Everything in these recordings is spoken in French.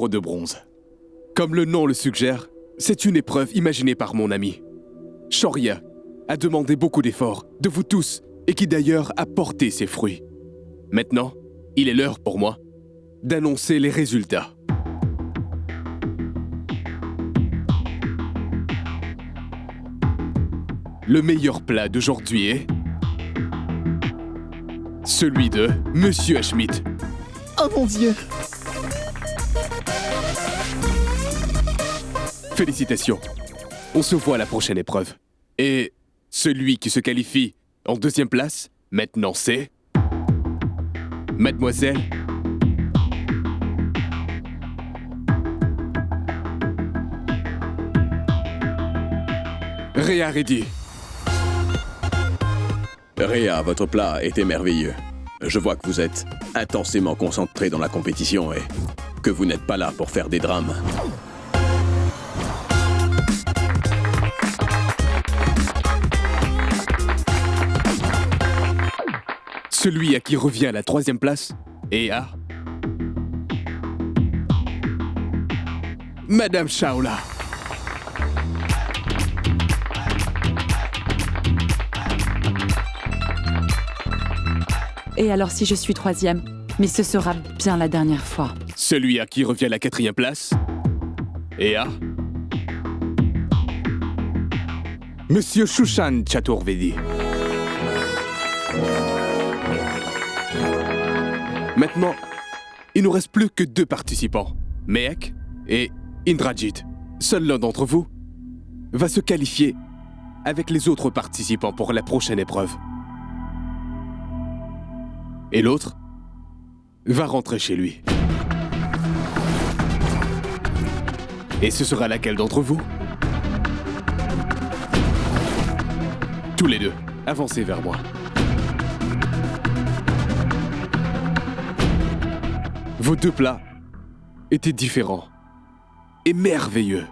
taureau de bronze. Comme le nom le suggère, c'est une épreuve imaginée par mon ami. Shaurya a demandé beaucoup d'efforts de vous tous et qui d'ailleurs a porté ses fruits. Maintenant, il est l'heure pour moi d'annoncer les résultats. Le meilleur plat d'aujourd'hui est celui de Monsieur Ashmit. Oh mon Dieu! Félicitations. On se voit à la prochaine épreuve. Et celui qui se qualifie en deuxième place, maintenant c'est... Mademoiselle... Rhea Reddy. Rhea, votre plat était merveilleux. Je vois que vous êtes intensément concentré dans la compétition et que vous n'êtes pas là pour faire des drames. Celui à qui revient la troisième place est à... Madame Shaula. Et alors si je suis troisième? Mais ce sera bien la dernière fois. Celui à qui revient la quatrième place est à... Monsieur Shushan Chaturvedi. Maintenant, il nous reste plus que 2 participants, Mehek et Indrajit. Seul l'un d'entre vous va se qualifier avec les autres participants pour la prochaine épreuve. Et l'autre va rentrer chez lui. Et ce sera laquelle d'entre vous? Tous les deux, avancez vers moi. Vos 2 plats étaient différents et merveilleux.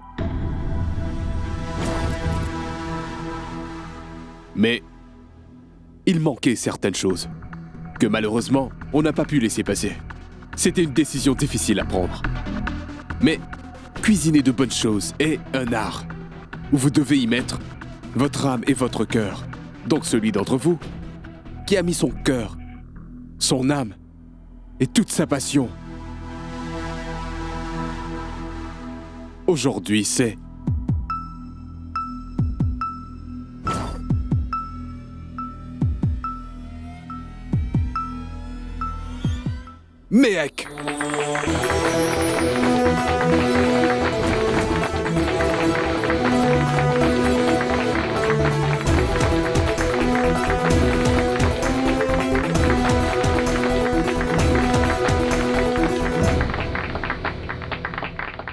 Mais il manquait certaines choses que malheureusement, on n'a pas pu laisser passer. C'était une décision difficile à prendre. Mais cuisiner de bonnes choses est un art où vous devez y mettre votre âme et votre cœur. Donc celui d'entre vous qui a mis son cœur, son âme et toute sa passion. Aujourd'hui, c'est... Mehek.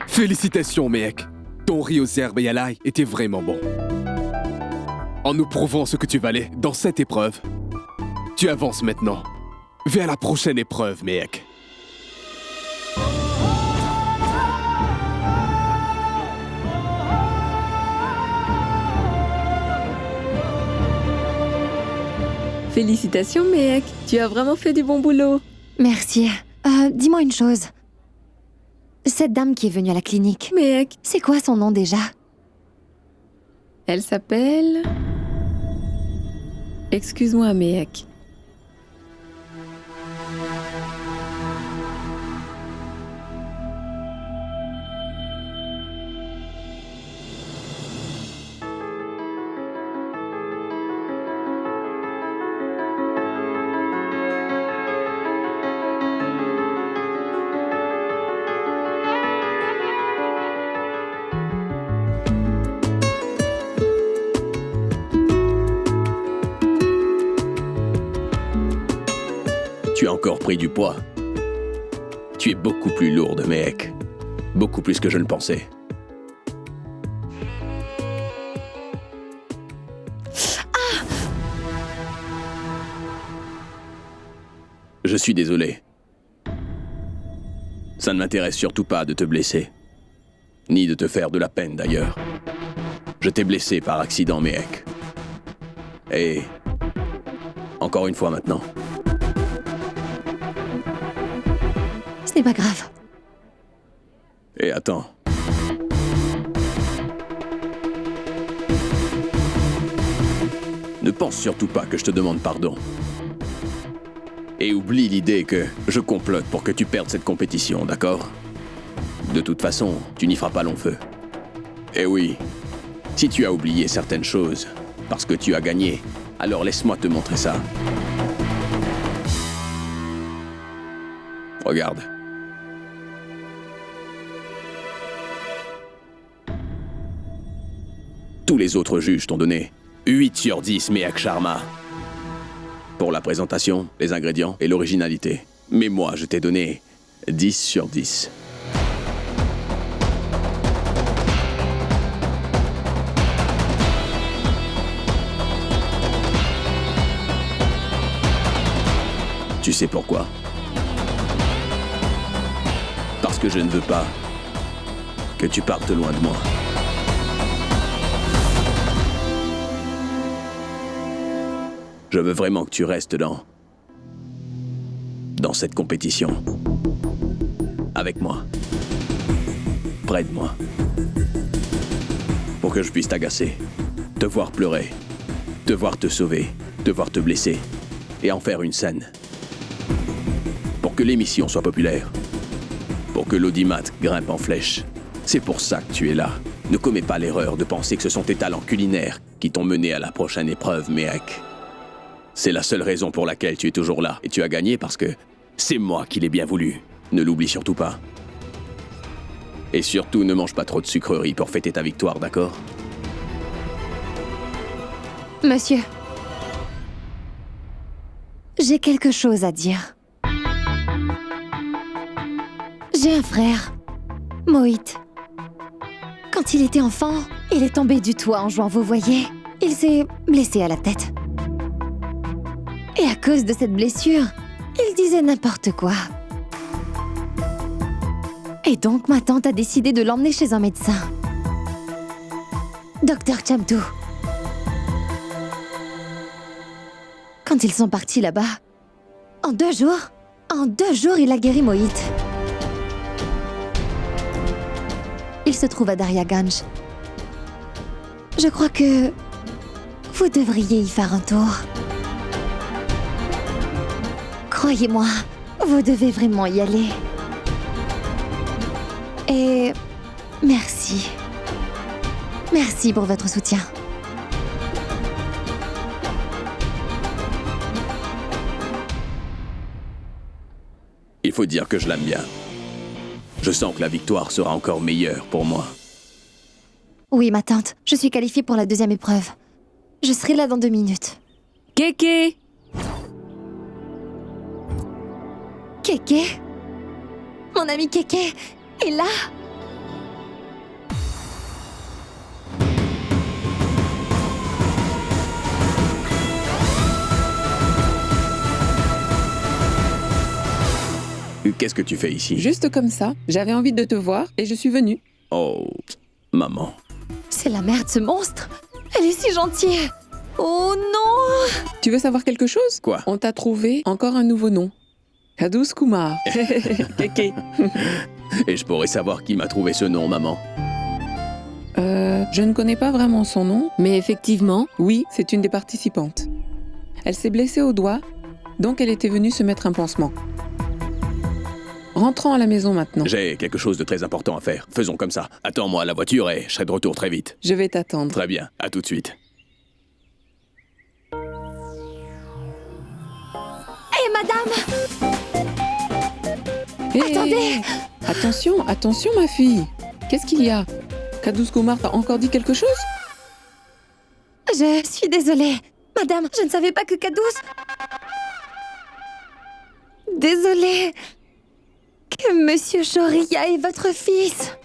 Félicitations, Mehek. Ton riz aux herbes et à l'ail était vraiment bon. En nous prouvant ce que tu valais dans cette épreuve, tu avances maintenant vers la prochaine épreuve, Mehek. Félicitations, Mehek. Tu as vraiment fait du bon boulot. Merci. Dis-moi une chose. Cette dame qui est venue à la clinique, Mehek, c'est quoi son nom déjà? elle s'appelle... Excuse-moi, Mehek. Tu as encore pris du poids. Tu es beaucoup plus lourde, Mehek. Beaucoup plus que je ne pensais. Je suis désolé. Ça ne m'intéresse surtout pas de te blesser. Ni de te faire de la peine, d'ailleurs. Je t'ai blessé par accident, Mehek. Et... encore une fois maintenant. Ce n'est pas grave. Et attends. Ne pense surtout pas que je te demande pardon. Et oublie l'idée que je complote pour que tu perdes cette compétition, d'accord? De toute façon, tu n'y feras pas long feu. Et oui, si tu as oublié certaines choses parce que tu as gagné, alors laisse-moi te montrer ça. Regarde. Tous les autres juges t'ont donné 8 sur 10 Mehak Sharma. Pour la présentation, les ingrédients et l'originalité. Mais moi, je t'ai donné 10 sur 10. Tu sais pourquoi? Parce que je ne veux pas que tu partes loin de moi. Je veux vraiment que tu restes dans cette compétition. Avec moi. Près de moi. Pour que je puisse t'agacer. Te voir pleurer. Te voir te sauver. Te voir te blesser. Et en faire une scène. Pour que l'émission soit populaire. Pour que l'audimat grimpe en flèche. C'est pour ça que tu es là. Ne commets pas l'erreur de penser que ce sont tes talents culinaires qui t'ont mené à la prochaine épreuve, Mehak. C'est la seule raison pour laquelle tu es toujours là. Et tu as gagné parce que c'est moi qui l'ai bien voulu. Ne l'oublie surtout pas. Et surtout, ne mange pas trop de sucreries pour fêter ta victoire, d'accord? Monsieur, j'ai quelque chose à dire. J'ai un frère, Mohit. Quand il était enfant, il est tombé du toit en jouant, vous voyez. Il s'est blessé à la tête. Et à cause de cette blessure, il disait n'importe quoi. Et donc ma tante a décidé de l'emmener chez un médecin. Docteur Chamtu. Quand ils sont partis là-bas, en 2 jours, il a guéri Mohit. Il se trouve à Daryaganj. Je crois que vous devriez y faire un tour. Croyez-moi, vous devez vraiment y aller. Et merci. Merci pour votre soutien. Il faut dire que je l'aime bien. Je sens que la victoire sera encore meilleure pour moi. Oui, ma tante, je suis qualifiée pour la 2e épreuve. Je serai là dans 2 minutes. Kéké! Kéké? Mon ami Kéké est là? Qu'est-ce que tu fais ici? Juste comme ça, j'avais envie de te voir et je suis venue. Oh, maman. C'est la mère de ce monstre. Elle est si gentille. Oh non! Tu veux savoir quelque chose? Quoi? On t'a trouvé encore un nouveau nom. Kadus Kumar. Kéké. Et je pourrais savoir qui m'a trouvé ce nom, maman. Je ne connais pas vraiment son nom, mais effectivement, oui, c'est une des participantes. Elle s'est blessée au doigt, donc elle était venue se mettre un pansement. Rentrons à la maison maintenant. J'ai quelque chose de très important à faire. Faisons comme ça. Attends-moi à la voiture et je serai de retour très vite. Je vais t'attendre. Très bien, à tout de suite. Hé, madame! Hé, Attendez! Attention, attention ma fille. Qu'est-ce qu'il y a? Kadus Kumar t'a encore dit quelque chose? Je suis désolée. Madame, je ne savais pas que Kadus... Désolée. Que Monsieur Shoria est votre fils.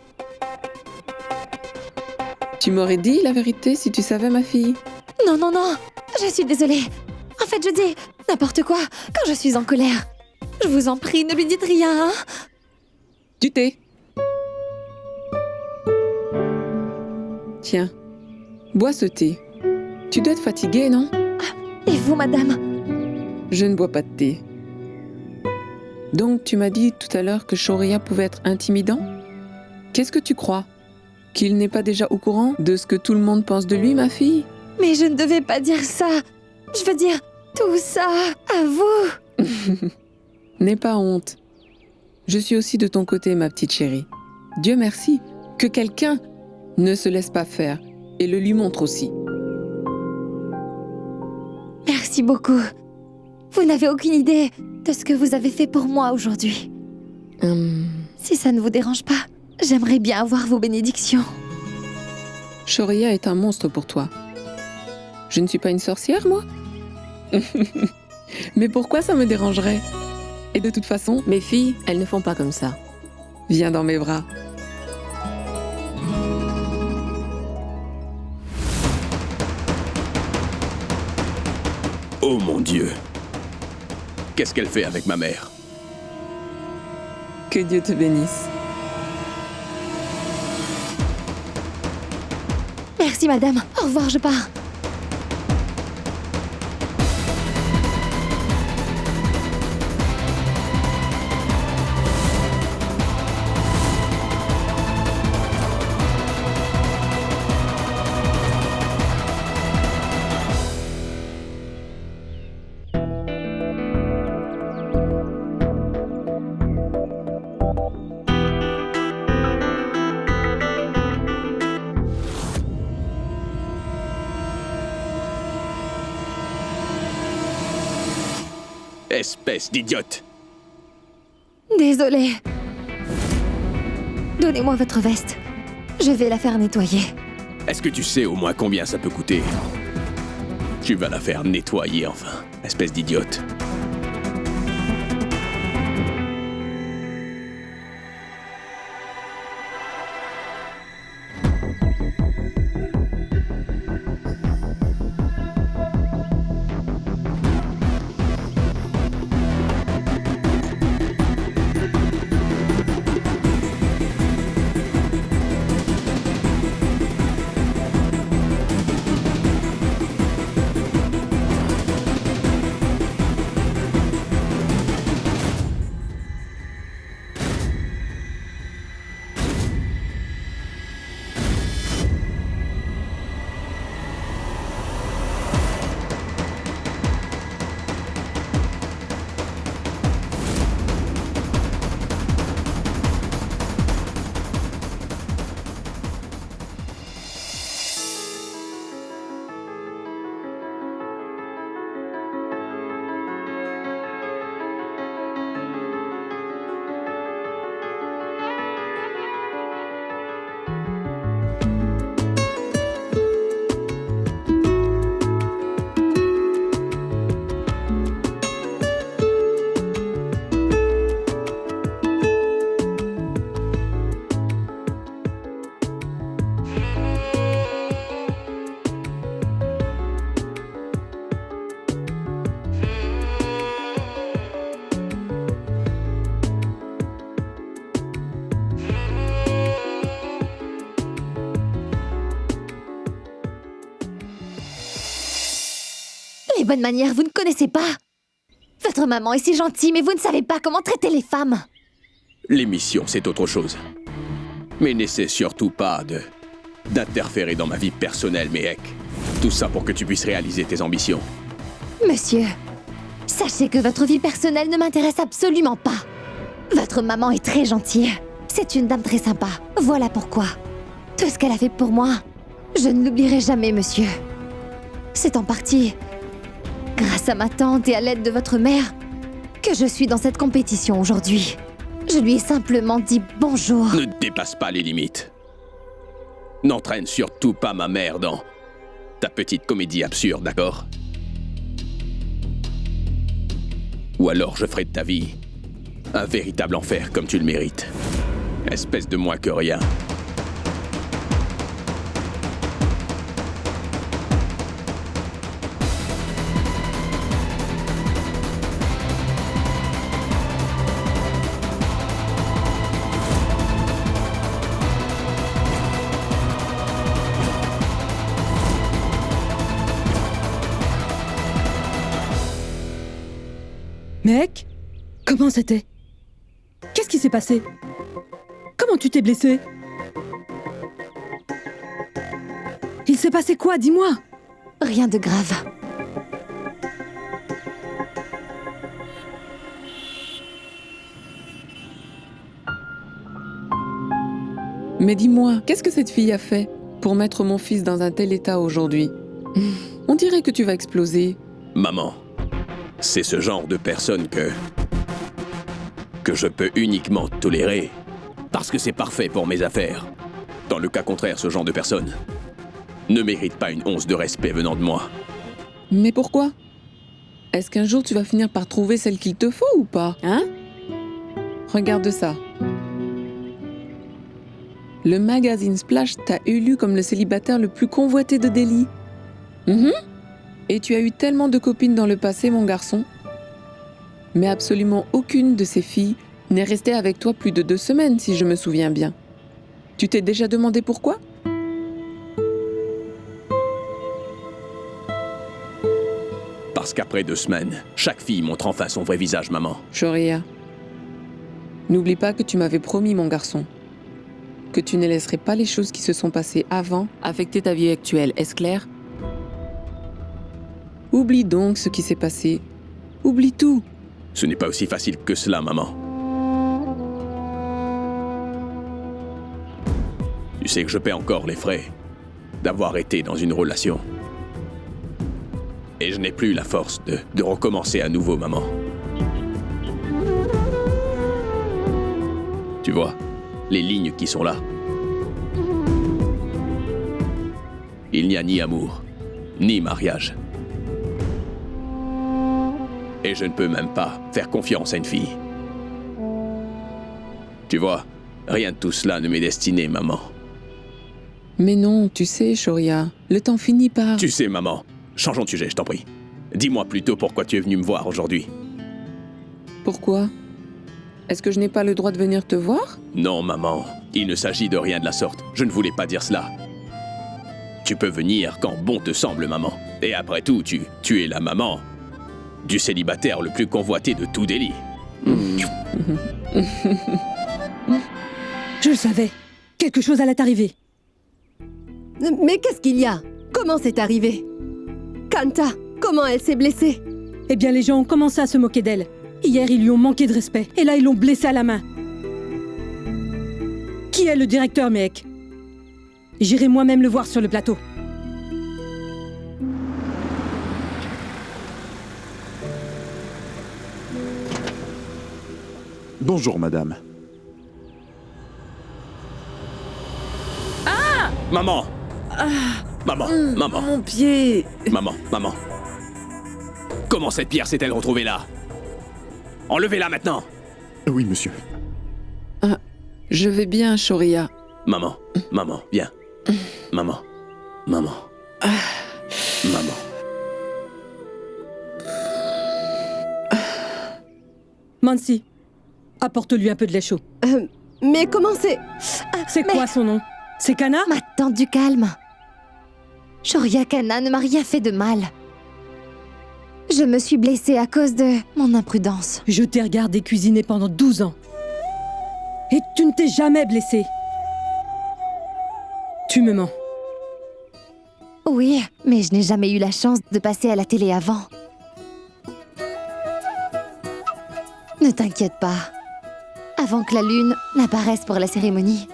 Tu m'aurais dit la vérité si tu savais, ma fille. Non, non, non. Je suis désolée. En fait, je dis n'importe quoi quand je suis en colère. Je vous en prie, ne lui dites rien, hein? Du thé. Tiens, bois ce thé. Tu dois être fatiguée, non? Et vous, madame? Je ne bois pas de thé. Donc, tu m'as dit tout à l'heure que Shoria pouvait être intimidant? Qu'est-ce que tu crois? Qu'il n'est pas déjà au courant de ce que tout le monde pense de lui, ma fille? Mais je ne devais pas dire ça. Je veux dire tout ça à vous. N'aie pas honte. Je suis aussi de ton côté, ma petite chérie. Dieu merci que quelqu'un ne se laisse pas faire et le lui montre aussi. Merci beaucoup. Vous n'avez aucune idée de ce que vous avez fait pour moi aujourd'hui. Si ça ne vous dérange pas, j'aimerais bien avoir vos bénédictions. Shoria est un monstre pour toi. Je ne suis pas une sorcière, moi? Mais pourquoi ça me dérangerait? Et de toute façon, Mes filles, elles ne font pas comme ça. viens dans mes bras. Oh mon Dieu! Qu'est-ce qu'elle fait avec ma mère? Que Dieu te bénisse. Merci madame. Au revoir, je pars. Espèce d'idiote! Désolée. Donnez-moi votre veste. Je vais la faire nettoyer. Est-ce que tu sais au moins combien ça peut coûter? Tu vas la faire nettoyer enfin, espèce d'idiote. Les bonnes manières, vous ne connaissez pas. Votre maman est si gentille, mais vous ne savez pas comment traiter les femmes. L'émission, c'est autre chose. Mais n'essaie surtout pas d'interférer dans ma vie personnelle, Mehek. Tout ça pour que tu puisses réaliser tes ambitions. Monsieur, sachez que votre vie personnelle ne m'intéresse absolument pas. Votre maman est très gentille. C'est une dame très sympa. Voilà pourquoi. Tout ce qu'elle a fait pour moi, je ne l'oublierai jamais, monsieur. C'est en partie grâce à ma tante et à l'aide de votre mère que je suis dans cette compétition aujourd'hui. Je lui ai simplement dit bonjour. Ne dépasse pas les limites. N'entraîne surtout pas ma mère dans ta petite comédie absurde, d'accord? Ou alors je ferai de ta vie un véritable enfer comme tu le mérites. Espèce de moins que rien. Mec, comment c'était? Qu'est-ce qui s'est passé? Comment tu t'es blessé? Il s'est passé quoi? Dis-moi. Rien de grave. Mais dis-moi, qu'est-ce que cette fille a fait pour mettre mon fils dans un tel état aujourd'hui? On dirait que tu vas exploser. Maman, c'est ce genre de personne que je peux uniquement tolérer parce que c'est parfait pour mes affaires. Dans le cas contraire, ce genre de personne ne mérite pas une once de respect venant de moi. Mais pourquoi? Est-ce qu'un jour tu vas finir par trouver celle qu'il te faut ou pas? Hein? Regarde ça. Le magazine Splash t'a élu comme le célibataire le plus convoité de Delhi. Et tu as eu tellement de copines dans le passé, mon garçon. Mais absolument aucune de ces filles n'est restée avec toi plus de 2 semaines, si je me souviens bien. Tu t'es déjà demandé pourquoi? Parce qu'après 2 semaines, chaque fille montre enfin son vrai visage, maman. Shoria, n'oublie pas que tu m'avais promis, mon garçon, que tu ne laisserais pas les choses qui se sont passées avant affecter ta vie actuelle, est-ce clair? Oublie donc ce qui s'est passé. Oublie tout. Ce n'est pas aussi facile que cela, maman. Tu sais que je paie encore les frais d'avoir été dans une relation. Et je n'ai plus la force de recommencer à nouveau, maman. Tu vois, les lignes qui sont là. Il n'y a ni amour, ni mariage. Et je ne peux même pas faire confiance à une fille. Tu vois, rien de tout cela ne m'est destiné, maman. Mais non, tu sais, Shoria, le temps finit par... Tu sais, maman, changeons de sujet, je t'en prie. Dis-moi plutôt pourquoi tu es venue me voir aujourd'hui. Pourquoi? Est-ce que je n'ai pas le droit de venir te voir? Non, maman, il ne s'agit de rien de la sorte. Je ne voulais pas dire cela. Tu peux venir quand bon te semble, maman. Et après tout, tu es la maman du célibataire le plus convoité de tout Delhi. Je le savais. Quelque chose allait arriver. Mais qu'est-ce qu'il y a? Comment c'est arrivé? Kanta, comment elle s'est blessée? Eh bien, les gens ont commencé à se moquer d'elle. Hier, ils lui ont manqué de respect. Et là, ils l'ont blessée à la main. Qui est le directeur, mec? J'irai moi-même le voir sur le plateau. Bonjour, madame. Maman! Maman, maman, Mon pied! maman, maman. Comment cette pierre s'est-elle retrouvée là? Enlevez-la maintenant! Oui, monsieur. Je vais bien, Shoria. Maman, maman, viens. Maman, maman, maman. Mansi, apporte-lui un peu de lait chaud. Mais comment c'est... C'est quoi son nom? C'est Kana? Maintenant, du calme. Shoria Kana ne m'a rien fait de mal. Je me suis blessée à cause de mon imprudence. Je t'ai regardé cuisiner pendant 12 ans. Et tu ne t'es jamais blessée. Tu me mens. Oui, mais je n'ai jamais eu la chance de passer à la télé avant. Ne t'inquiète pas. Avant que la lune n'apparaisse pour la cérémonie,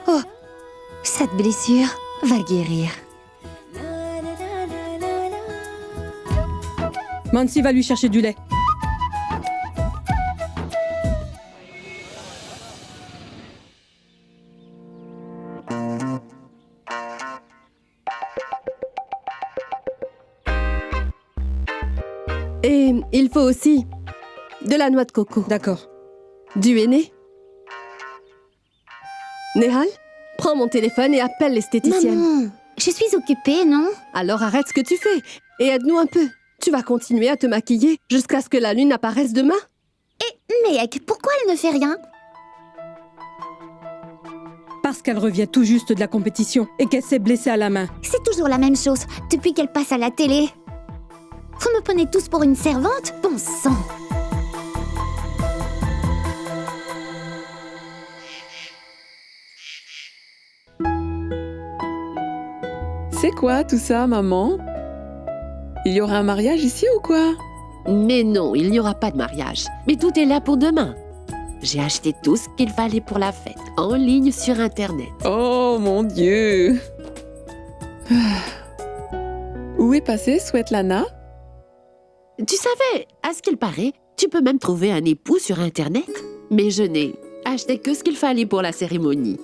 cette blessure va guérir. Mansi va lui chercher du lait. Et il faut aussi de la noix de coco. D'accord. Du henné. Nehal, prends mon téléphone et appelle l'esthéticienne. Maman, je suis occupée, non? Alors arrête ce que tu fais et aide-nous un peu. Tu vas continuer à te maquiller jusqu'à ce que la lune apparaisse demain? Mais pourquoi elle ne fait rien? Parce qu'elle revient tout juste de la compétition et qu'elle s'est blessée à la main. C'est toujours la même chose, depuis qu'elle passe à la télé. Vous me prenez tous pour une servante? Bon sang! C'est quoi tout ça, maman? Il y aura un mariage ici ou quoi? Mais non, il n'y aura pas de mariage. Mais tout est là pour demain. J'ai acheté tout ce qu'il fallait pour la fête, en ligne sur Internet. Oh mon Dieu! Où est passée Svetlana? Tu savais, à ce qu'il paraît, tu peux même trouver un époux sur Internet. Mais je n'ai acheté que ce qu'il fallait pour la cérémonie.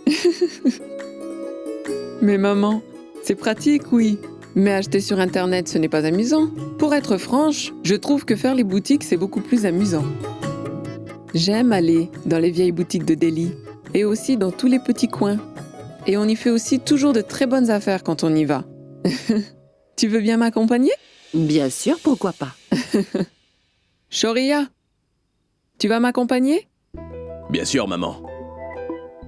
Mais maman, c'est pratique, oui. Mais acheter sur Internet, ce n'est pas amusant. Pour être franche, je trouve que faire les boutiques, c'est beaucoup plus amusant. J'aime aller dans les vieilles boutiques de Delhi et aussi dans tous les petits coins. Et on y fait aussi toujours de très bonnes affaires quand on y va. Tu veux bien m'accompagner? Bien sûr, pourquoi pas. Shoria, tu vas m'accompagner? Bien sûr, maman.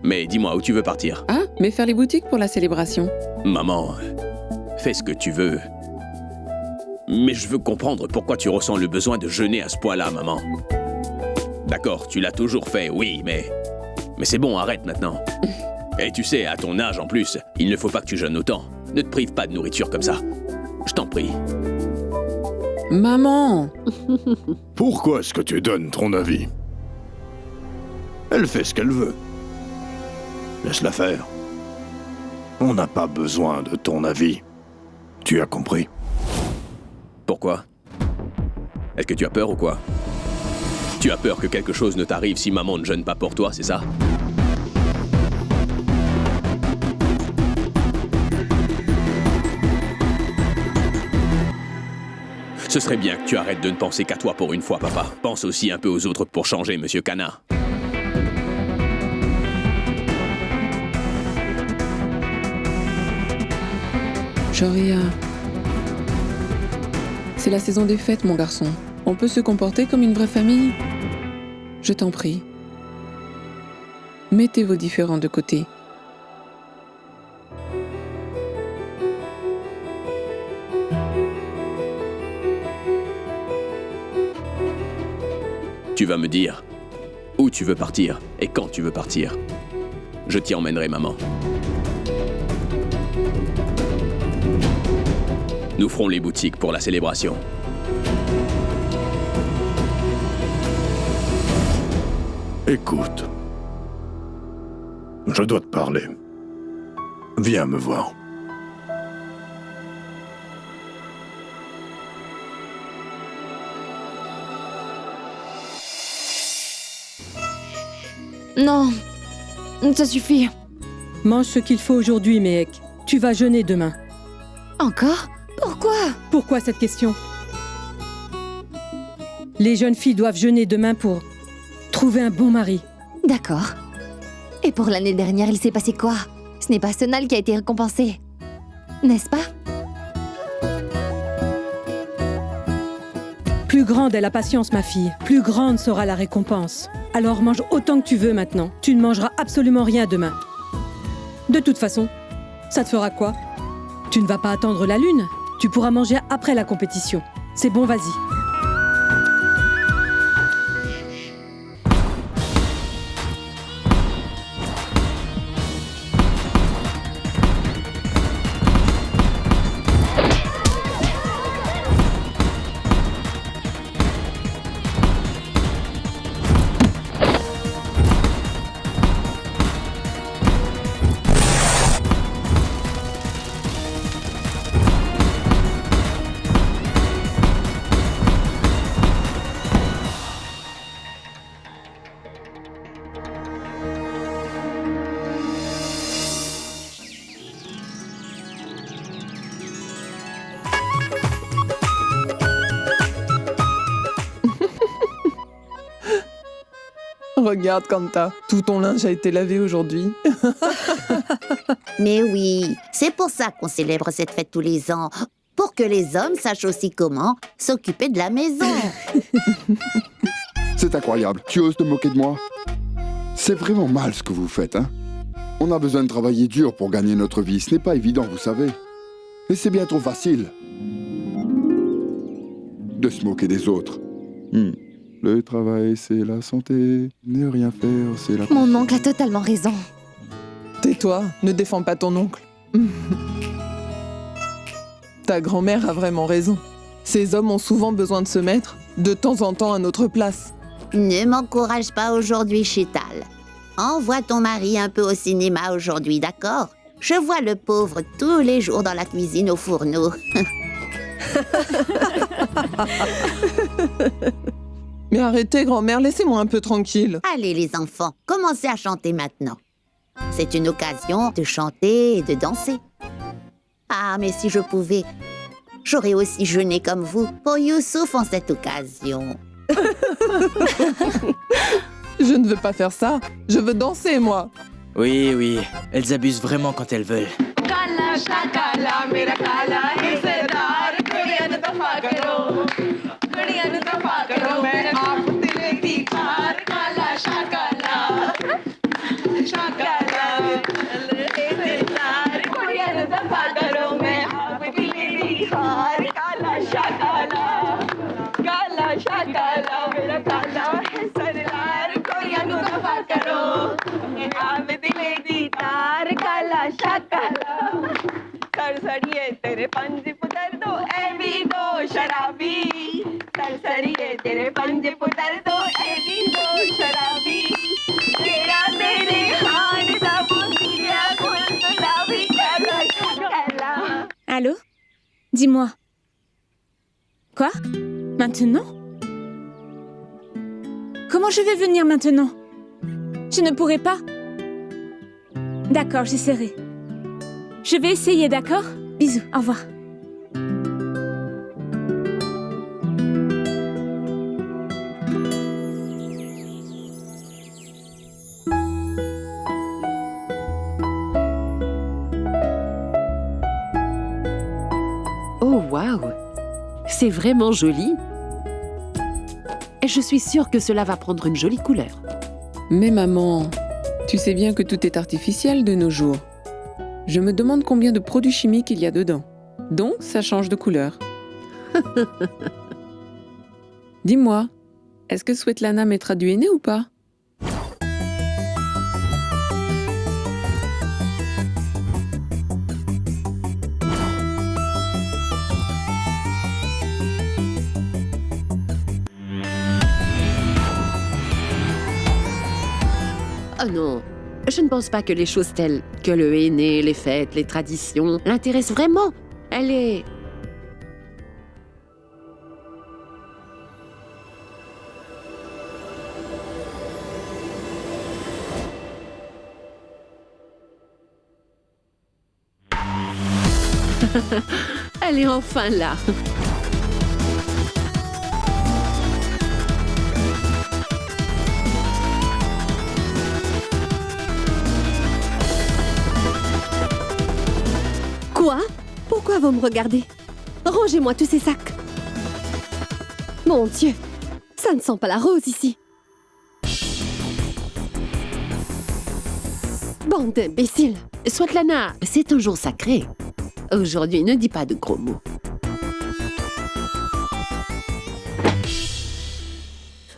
Mais dis-moi où tu veux partir. Ah, mais faire les boutiques pour la célébration. Maman, fais ce que tu veux. Mais je veux comprendre pourquoi tu ressens le besoin de jeûner à ce point-là, maman. D'accord, tu l'as toujours fait, oui, mais c'est bon, arrête maintenant. Et tu sais, à ton âge en plus, il ne faut pas que tu jeûnes autant. Ne te prive pas de nourriture comme ça. Je t'en prie. Maman! Pourquoi est-ce que tu donnes ton avis? Elle fait ce qu'elle veut. Laisse-la faire. On n'a pas besoin de ton avis. Tu as compris? Pourquoi? Est-ce que tu as peur ou quoi? Tu as peur que quelque chose ne t'arrive si maman ne jeûne pas pour toi, c'est ça? Ce serait bien que tu arrêtes de ne penser qu'à toi pour une fois, papa. Pense aussi un peu aux autres pour changer, monsieur Khanna. Shoria, c'est la saison des fêtes, mon garçon. On peut se comporter comme une vraie famille. Je t'en prie. Mettez vos différends de côté. Tu vas me dire où tu veux partir et quand tu veux partir. Je t'y emmènerai, maman. Nous ferons les boutiques pour la célébration. Écoute. Je dois te parler. Viens me voir. Non, ça suffit. Mange ce qu'il faut aujourd'hui, Mehek. Tu vas jeûner demain. Encore? Pourquoi? Pourquoi cette question? Les jeunes filles doivent jeûner demain pour trouver un bon mari. D'accord. Et pour l'année dernière, il s'est passé quoi? Ce n'est pas Sonal qui a été récompensé, n'est-ce pas? Plus grande est la patience, ma fille. Plus grande sera la récompense. Alors mange autant que tu veux maintenant. Tu ne mangeras absolument rien demain. De toute façon, ça te fera quoi? Tu ne vas pas attendre la lune. Tu pourras manger après la compétition. C'est bon, vas-y. Regarde, Kanta, tout ton linge a été lavé aujourd'hui. Mais oui, c'est pour ça qu'on célèbre cette fête tous les ans. Pour que les hommes sachent aussi comment s'occuper de la maison. C'est incroyable, tu oses te moquer de moi? C'est vraiment mal ce que vous faites, hein? On a besoin de travailler dur pour gagner notre vie, ce n'est pas évident, vous savez. Et c'est bien trop facile de se moquer des autres. Le travail, c'est la santé. Ne rien faire, c'est la... Mon oncle a totalement raison. Tais-toi, ne défends pas ton oncle. Ta grand-mère a vraiment raison. Ces hommes ont souvent besoin de se mettre, de temps en temps, à notre place. Ne m'encourage pas aujourd'hui, Chital. Envoie ton mari un peu au cinéma aujourd'hui, d'accord? Je vois le pauvre tous les jours dans la cuisine au fourneau. Mais arrêtez, grand-mère, laissez-moi un peu tranquille. Allez, les enfants, commencez à chanter maintenant. C'est une occasion de chanter et de danser. Ah, mais si je pouvais, j'aurais aussi jeûné comme vous pour Youssouf en cette occasion. Je ne veux pas faire ça. Je veux danser, moi. Oui, elles abusent vraiment quand elles veulent. Allô? Dis-moi. Quoi? Maintenant? Comment je vais venir maintenant? Je ne pourrai pas. D'accord, j'essaierai. Je vais essayer, d'accord? Bisous, au revoir. Oh, waouh! C'est vraiment joli. Et je suis sûre que cela va prendre une jolie couleur. Mais maman, tu sais bien que tout est artificiel de nos jours. Je me demande combien de produits chimiques il y a dedans. Donc, ça change de couleur. Dis-moi, est-ce que Svetlana mettra du henné ou pas? Oh non, je ne pense pas que les choses telles que le henné, les fêtes, les traditions l'intéressent vraiment. Elle est... Elle est enfin là. Quoi? Pourquoi vous me regardez? Rangez-moi tous ces sacs. Mon Dieu, ça ne sent pas la rose ici. Bande d'imbéciles. Svetlana, c'est un jour sacré. Aujourd'hui, ne dis pas de gros mots.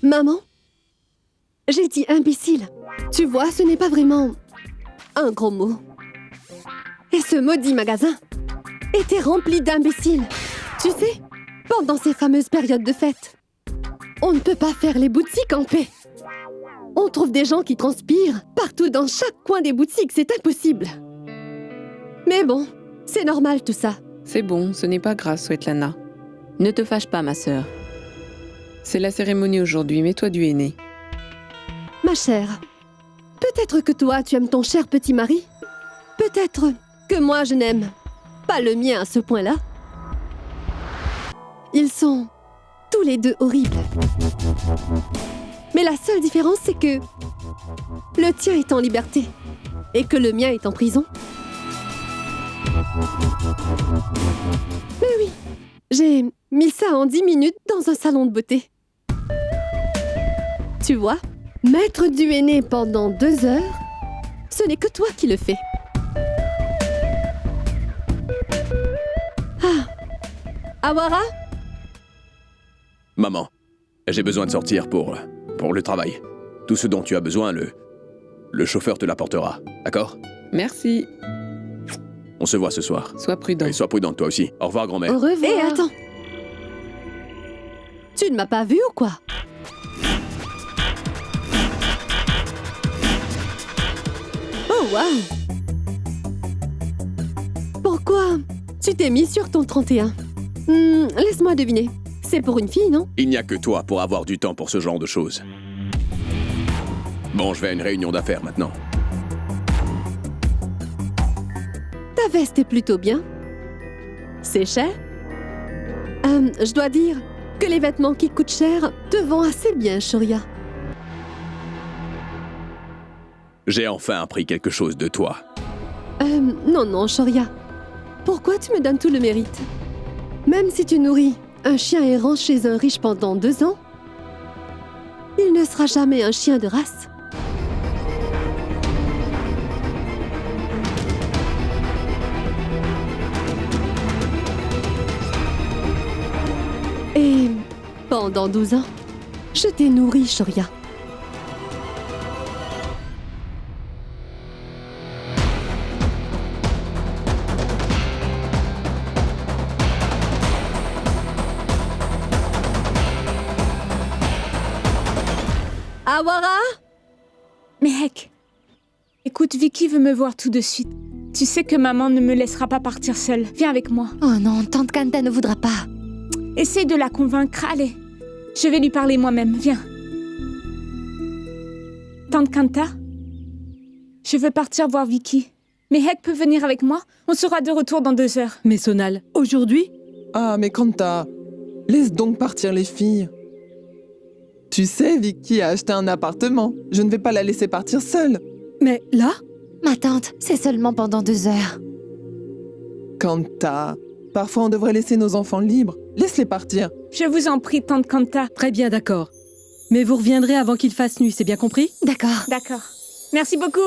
Maman? J'ai dit imbécile. Tu vois, ce n'est pas vraiment un gros mot. Et ce maudit magasin était rempli d'imbéciles. Tu sais, pendant ces fameuses périodes de fête, on ne peut pas faire les boutiques en paix. On trouve des gens qui transpirent partout dans chaque coin des boutiques, c'est impossible. Mais bon, c'est normal tout ça. C'est bon, ce n'est pas grave, Svetlana. Ne te fâche pas, ma sœur. C'est la cérémonie aujourd'hui, mets-toi du henné. Ma chère, peut-être que toi, tu aimes ton cher petit mari. Peut-être que moi, je n'aime pas le mien à ce point-là. Ils sont tous les deux horribles. Mais la seule différence, c'est que le tien est en liberté et que le mien est en prison. Mais oui, j'ai mis ça en 10 minutes dans un salon de beauté. Tu vois, mettre du henné pendant 2 heures, ce n'est que toi qui le fais. Ah, Awara? Maman, j'ai besoin de sortir pour le travail. Tout ce dont tu as besoin, le chauffeur te l'apportera, d'accord? Merci. On On se voit ce soir. Sois prudent. Et sois prudente toi aussi. Au revoir, grand-mère. Au revoir. Hé, attends. Tu ne m'as pas vu ou quoi? Oh, waouh! Pourquoi tu t'es mis sur ton 31? Laisse-moi deviner. C'est pour une fille, non? Il n'y a que toi pour avoir du temps pour ce genre de choses. Bon, je vais à une réunion d'affaires maintenant. Ta veste est plutôt bien. C'est cher? Je dois dire que les vêtements qui coûtent cher te vont assez bien, Shoria. J'ai enfin appris quelque chose de toi. Non, Shoria. Pourquoi tu me donnes tout le mérite? Même si tu nourris un chien errant chez un riche pendant 2 ans, il ne sera jamais un chien de race. Et pendant 12 ans, je t'ai nourri, Shoria. Awara? Mehek, écoute, Vicky veut me voir tout de suite. Tu sais que maman ne me laissera pas partir seule. Viens avec moi. Oh non, Tante Kanta ne voudra pas. Essaye de la convaincre, allez. Je vais lui parler moi-même, viens. Tante Kanta, je veux partir voir Vicky. Mehek peut venir avec moi? On sera de retour dans 2 heures. Mais Sonal, aujourd'hui? Ah, mais Kanta, laisse donc partir les filles. Tu sais, Vicky a acheté un appartement. Je ne vais pas la laisser partir seule. Mais là? Ma tante, c'est seulement pendant 2 heures. Kanta, parfois on devrait laisser nos enfants libres. Laisse-les partir. Je vous en prie, Tante Kanta. Très bien, d'accord. Mais vous reviendrez avant qu'il fasse nuit, c'est bien compris? D'accord. D'accord. Merci beaucoup.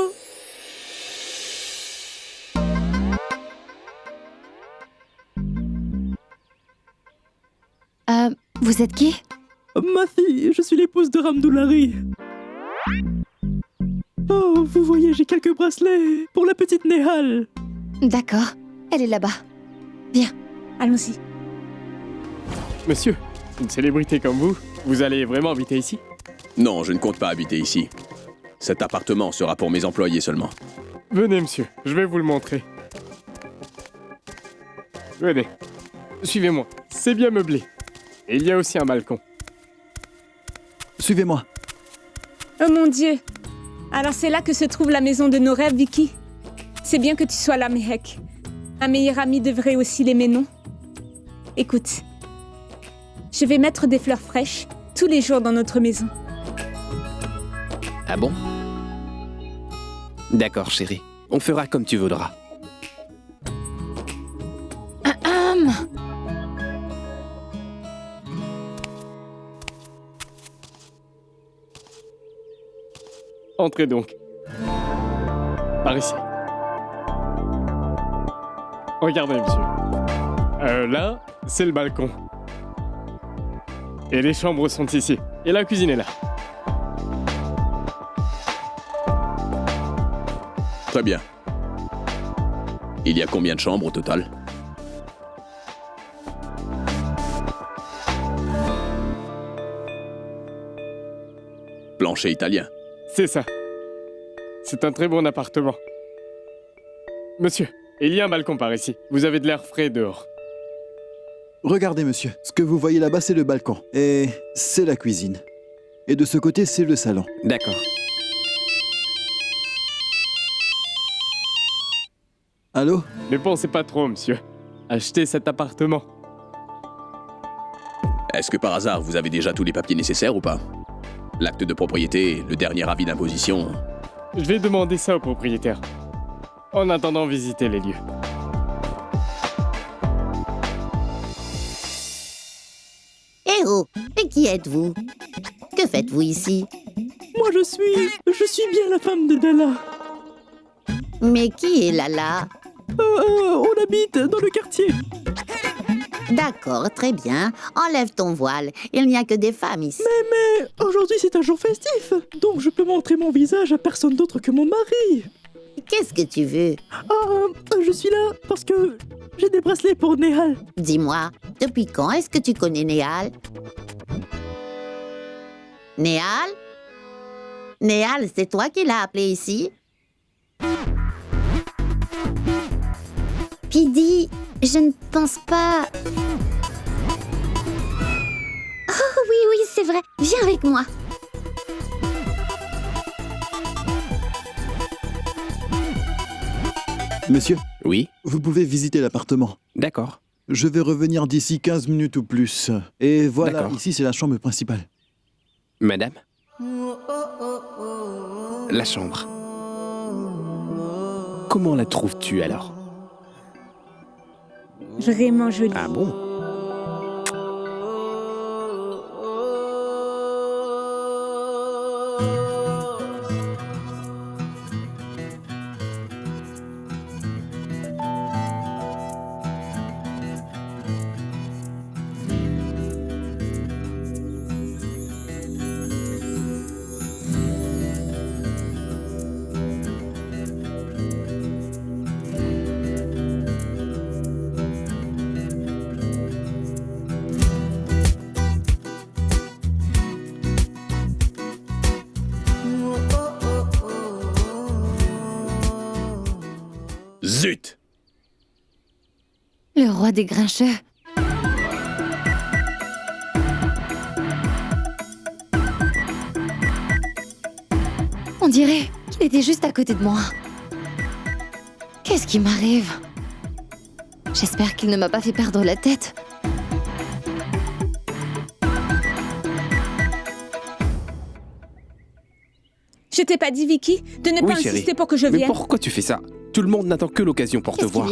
Vous êtes qui? Ma fille, je suis l'épouse de Ramdoulari. Oh, vous voyez, j'ai quelques bracelets pour la petite Nehal. D'accord, elle est là-bas. Viens. Allons-y. Monsieur, une célébrité comme vous allez vraiment habiter ici? Non, je ne compte pas habiter ici. Cet appartement sera pour mes employés seulement. Venez, monsieur, je vais vous le montrer. Venez, suivez-moi, c'est bien meublé. Et il y a aussi un balcon. Suivez-moi. Oh mon Dieu. Alors c'est là que se trouve la maison de nos rêves, Vicky. C'est bien que tu sois là, Mehek. Un meilleur ami devrait aussi l'aimer, non? Écoute, je vais mettre des fleurs fraîches tous les jours dans notre maison. Ah bon? D'accord, chérie. On fera comme tu voudras. Entrez donc. Par ici. Regardez, monsieur. Là, c'est le balcon. Et les chambres sont ici. Et la cuisine est là. Très bien. Il y a combien de chambres au total? Plancher italien. C'est ça. C'est un très bon appartement. Monsieur, il y a un balcon par ici. Vous avez de l'air frais dehors. Regardez, monsieur. Ce que vous voyez là-bas, c'est le balcon. Et c'est la cuisine. Et de ce côté, c'est le salon. D'accord. Allô? Ne pensez pas trop, monsieur. Achetez cet appartement. Est-ce que par hasard, vous avez déjà tous les papiers nécessaires ou pas? L'acte de propriété, le dernier avis d'imposition. Je vais demander ça au propriétaire. En attendant, visiter les lieux. Eh oh, et qui êtes-vous? Que faites-vous ici? Moi, je suis bien la femme de Dala. Mais qui est Lala? On habite dans le quartier. D'accord, très bien. Enlève ton voile. Il n'y a que des femmes ici. Mais aujourd'hui, c'est un jour festif. Donc, je peux montrer mon visage à personne d'autre que mon mari. Qu'est-ce que tu veux? Je suis là parce que j'ai des bracelets pour Néhal. Dis-moi, depuis quand est-ce que tu connais Néhal? Néhal? Néhal, c'est toi qui l'as appelé ici? Pidi, je ne pense pas... Oh oui, oui, c'est vrai. Viens avec moi. Monsieur? Oui? Vous pouvez visiter l'appartement. D'accord. Je vais revenir d'ici 15 minutes ou plus. Et voilà, D'accord. ici c'est la chambre principale. Madame? La chambre. Comment la trouves-tu alors? Vraiment jolie. Ah bon? Zut! Le roi des grincheux. On dirait qu'il était juste à côté de moi. Qu'est-ce qui m'arrive? J'espère qu'il ne m'a pas fait perdre la tête. Je t'ai pas dit, Vicky, de ne Oui, pas chérie. insister pour que je Mais vienne. pourquoi tu fais ça? Tout le monde n'attend que l'occasion pour te voir.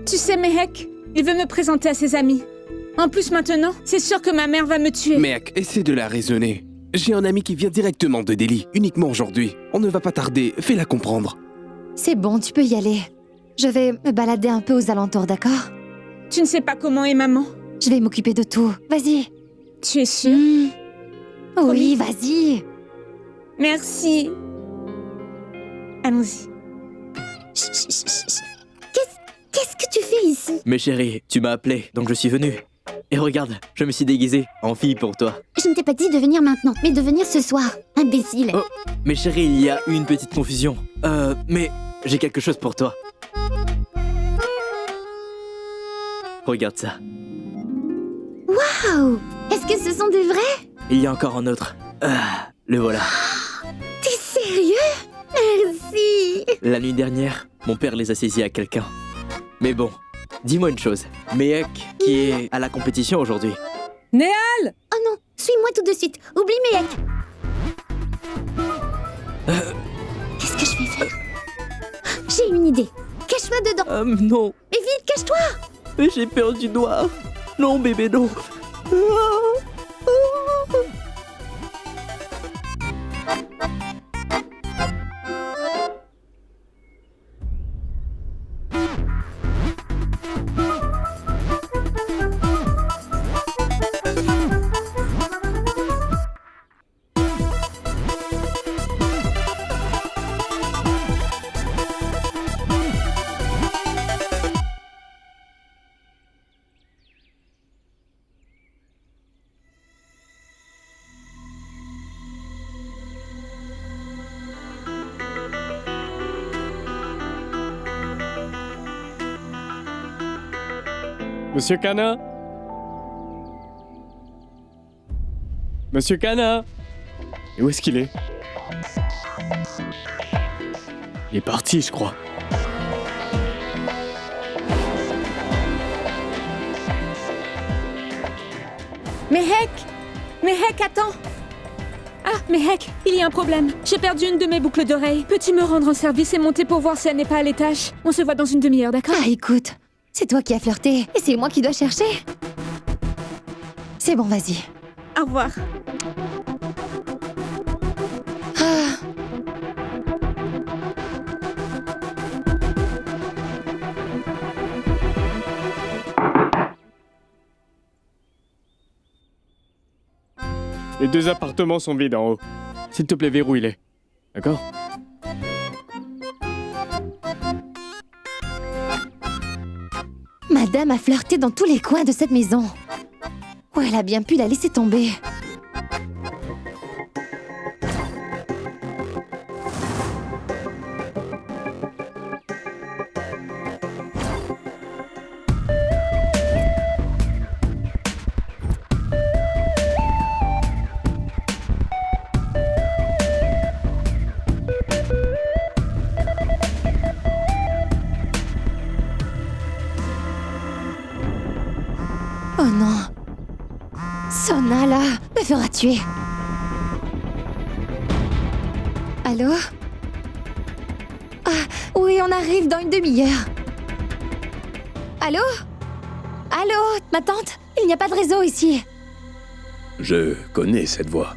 Tu sais, Mehek, il veut me présenter à ses amis. En plus, maintenant, c'est sûr que ma mère va me tuer. Mec, essaie de la raisonner. J'ai un ami qui vient directement de Delhi, uniquement aujourd'hui. On ne va pas tarder, fais-la comprendre. C'est bon, tu peux y aller. Je vais me balader un peu aux alentours, d'accord? Tu ne sais pas comment est maman. Je vais m'occuper de tout. Vas-y. Tu es sûre? Oui, vas-y. Merci. Allons-y. Qu'est-ce que tu fais ici? Mais chérie, tu m'as appelé, donc je suis venu. Et regarde, je me suis déguisé en fille pour toi. Je ne t'ai pas dit de venir maintenant, mais de venir ce soir. Imbécile. Oh, mais chérie, il y a eu une petite confusion. Mais j'ai quelque chose pour toi. Regarde ça. Waouh! Est-ce que ce sont des vrais? Il y a encore un autre. Le voilà. T'es sérieux? Merci. La nuit dernière, mon père les a saisis à quelqu'un. Mais bon, dis-moi une chose. Mehek, qui est à la compétition aujourd'hui. Néhal! Oh non, suis-moi tout de suite. Oublie Mehek. Qu'est-ce que je vais faire? J'ai une idée. Cache-toi dedans. Non. Mais vite, cache-toi. J'ai peur du noir. Non, bébé, non. Monsieur Kana? Monsieur Kana? Et où est-ce qu'il est? Il est parti, je crois. Mehek! Mehek, attends! Ah, Mehek, il y a un problème. J'ai perdu une de mes boucles d'oreilles. Peux-tu me rendre un service et monter pour voir si elle n'est pas à l'étage? On se voit dans une demi-heure, d'accord? Ah, écoute, c'est toi qui as flirté et c'est moi qui dois chercher. C'est bon, vas-y. Au revoir. Ah. Les 2 appartements sont vides en haut. S'il te plaît, verrouille-les. D'accord? dame a flirté dans tous les coins de cette maison. Oh, elle a bien pu la laisser tomber. Oh non. Sona, là, me fera tuer. Allô? Ah, oui, on arrive dans une demi-heure. Allô? Allô, ma tante? Il n'y a pas de réseau ici. Je connais cette voix.